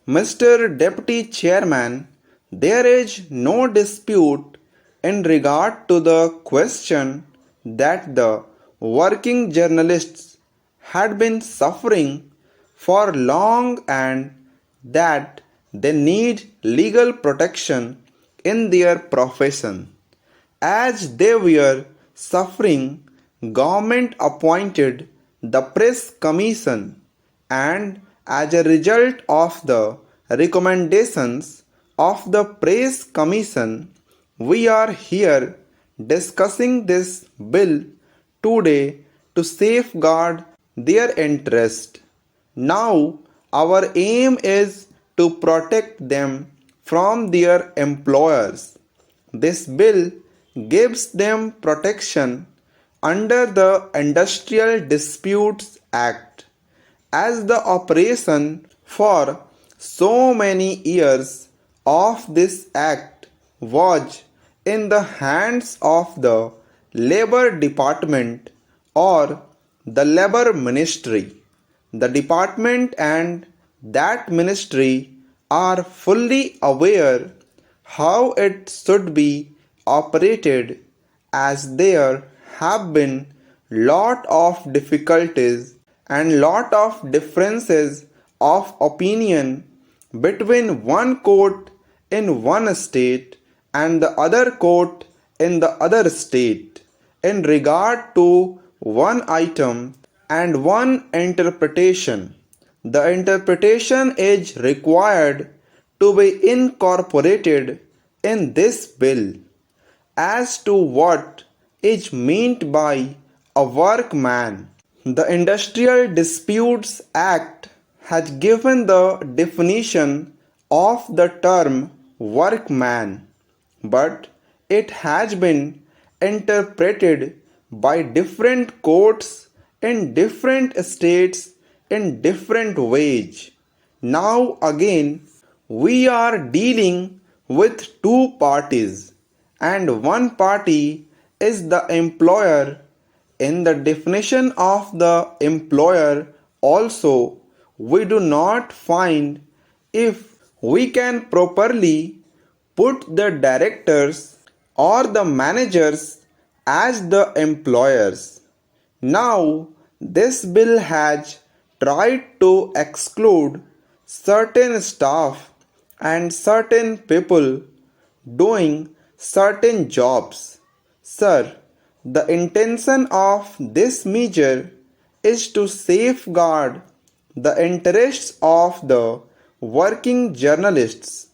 Mr. Deputy Chairman, there is no dispute in regard to the question that the working journalists had been suffering for long and that they need legal protection in their profession. As they were suffering, government appointed the press commission, and as a result of the recommendations of the press commission, we are here discussing this bill today to safeguard their interest. Now, our aim is to protect them from their employers. This bill gives them protection under the Industrial Disputes Act. As the operation for so many years of this act was in the hands of the Labor Department or the Labor Ministry, the department and that ministry are fully aware how it should be operated, as there have been lot of difficulties and lot of differences of opinion between one court in one state and the other court in the other state in regard to one item and one interpretation. The interpretation is required to be incorporated in this bill as to what is meant by a workman. The Industrial Disputes Act has given the definition of the term workman, but it has been interpreted by different courts in different states in different ways. Now again, we are dealing with two parties, and one party is the employer. In the definition of the employer also, we do not find if we can properly put the directors or the managers as the employers. Now, this bill has tried to exclude certain staff and certain people doing certain jobs. Sir, the intention of this measure is to safeguard the interests of the working journalists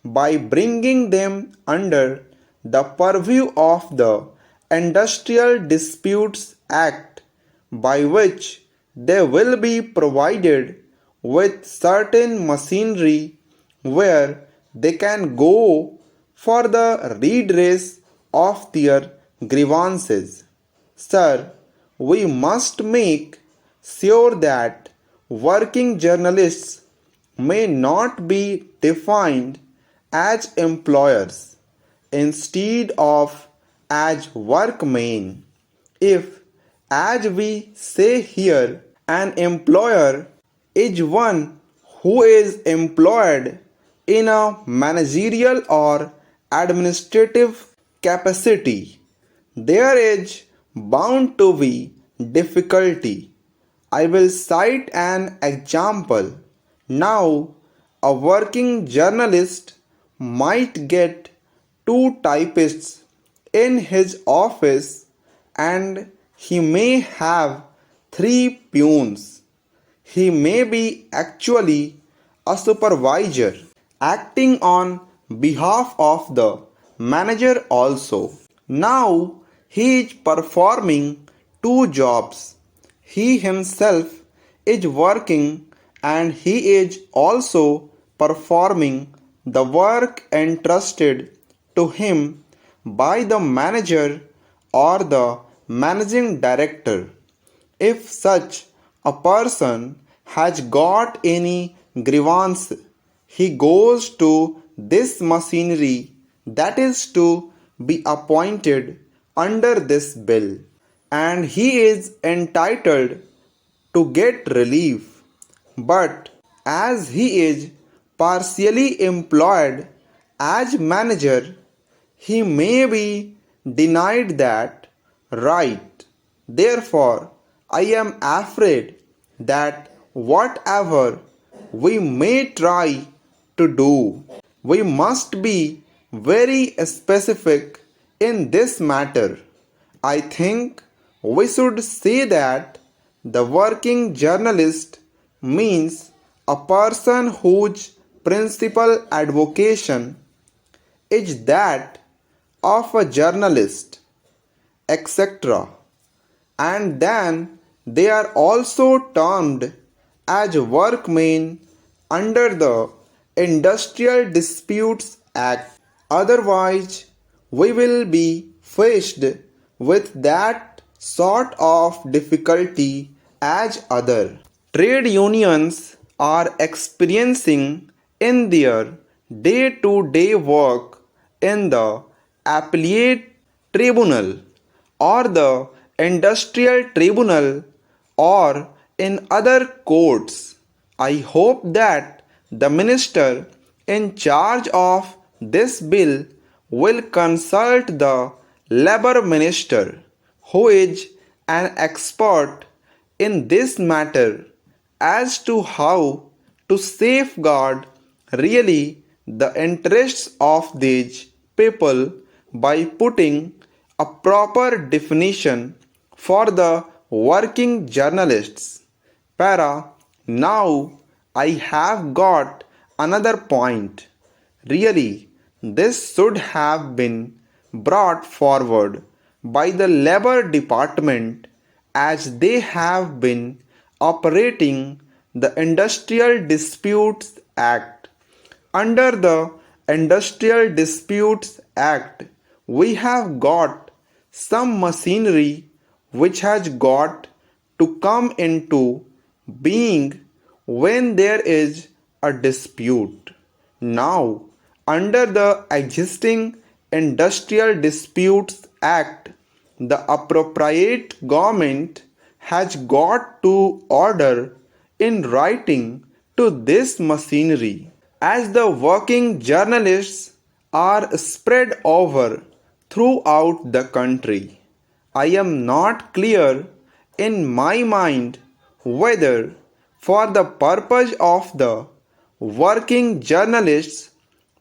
by bringing them under the purview of the Industrial Disputes Act, by which they will be provided with certain machinery where they can go for the redress of their grievances. Sir, we must make sure that working journalists may not be defined as employers instead of as workmen. If, as we say here, an employer is one who is employed in a managerial or administrative capacity, there is bound to be difficulty. I will cite an example. Now, a working journalist might get two typists in his office and he may have three peons. He may be actually a supervisor acting on behalf of the manager also. Now he is performing two jobs. He himself is working and he is also performing the work entrusted to him by the manager or the managing director. If such a person has got any grievance, he goes to this machinery that is to be appointed under this bill, and he is entitled to get relief. But as he is partially employed as manager, he may be denied that right. Therefore, I am afraid that whatever we may try to do, we must be very specific in this matter. I think we should say that the working journalist means a person whose principal avocation is that of a journalist, etc. And then they are also termed as workmen under the Industrial Disputes Act. Otherwise, we will be faced with that sort of difficulty as other trade unions are experiencing in their day-to-day work in the appellate tribunal or the industrial tribunal or in other courts. I hope that the minister in charge of this bill will consult the labor minister, who is an expert in this matter, as to how to safeguard really the interests of these people by putting a proper definition for the working journalists. Para, now I have got another point. Really, this should have been brought forward by the Labor Department, as they have been operating the Industrial Disputes Act. Under the Industrial Disputes Act, we have got some machinery which has got to come into being when there is a dispute. Now, under the existing Industrial Disputes Act, the appropriate government has got to order in writing to this machinery. As the working journalists are spread over throughout the country, I am not clear in my mind whether, for the purpose of the working journalists,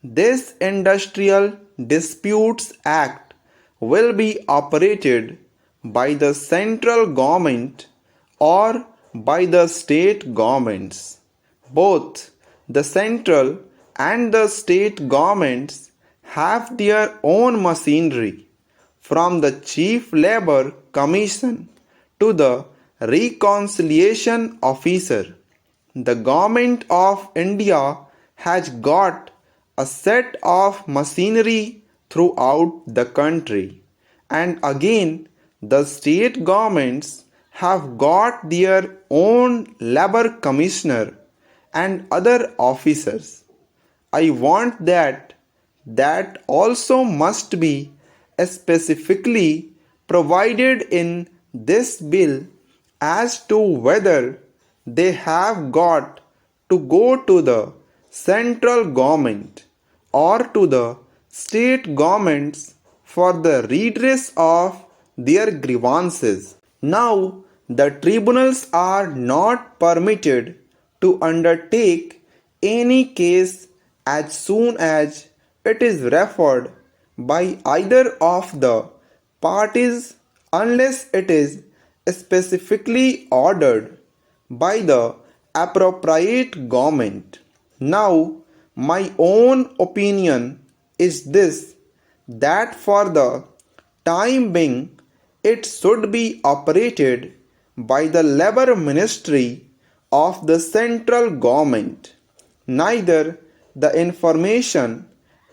this Industrial Disputes Act will be operated by the central government or by the state governments. Both the central and the state governments have their own machinery, from the Chief Labour Commission to the Reconciliation Officer. The Government of India has got a set of machinery throughout the country, and again the state governments have got their own Labour Commissioner and other officers. I want that also must be specifically provided in this bill as to whether they have got to go to the central government or to the state governments for the redress of their grievances. Now, the tribunals are not permitted to undertake any case as soon as it is referred by either of the parties unless it is specifically ordered by the appropriate government. Now, my own opinion is this, that for the time being it should be operated by the Labour Ministry of the central government. Neither the Information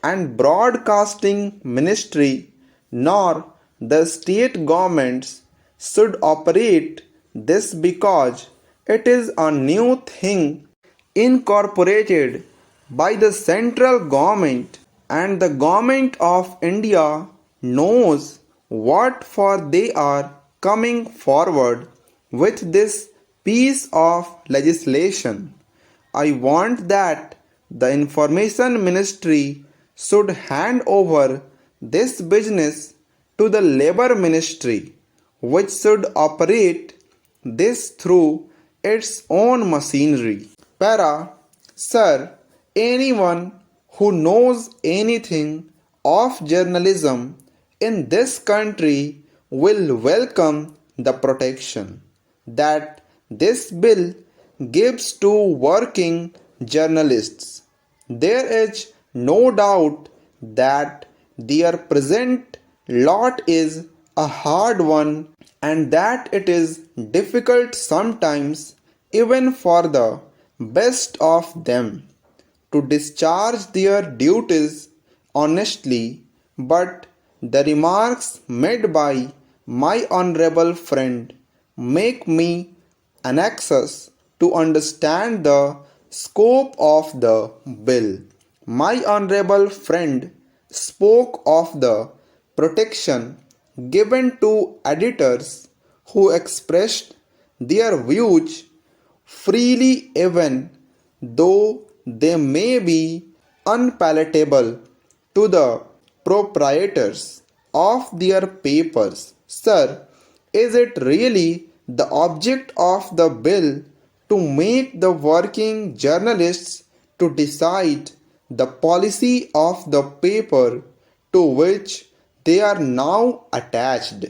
and Broadcasting Ministry nor the state governments should operate this, because it is a new thing incorporated by the central government, and the government of India knows what for they are coming forward with this piece of legislation. I want that the Information Ministry should hand over this business to the Labor Ministry, which should operate this through its own machinery. Para. Sir, anyone who knows anything of journalism in this country will welcome the protection that this bill gives to working journalists. There is no doubt that their present lot is a hard one and that it is difficult sometimes even for the best of them to discharge their duties honestly, but the remarks made by my honorable friend make me anxious to understand the scope of the bill. My honorable friend spoke of the protection given to editors who expressed their views freely even though they may be unpalatable to the proprietors of their papers. Sir, is it really the object of the bill to make the working journalists to decide the policy of the paper to which they are now attached?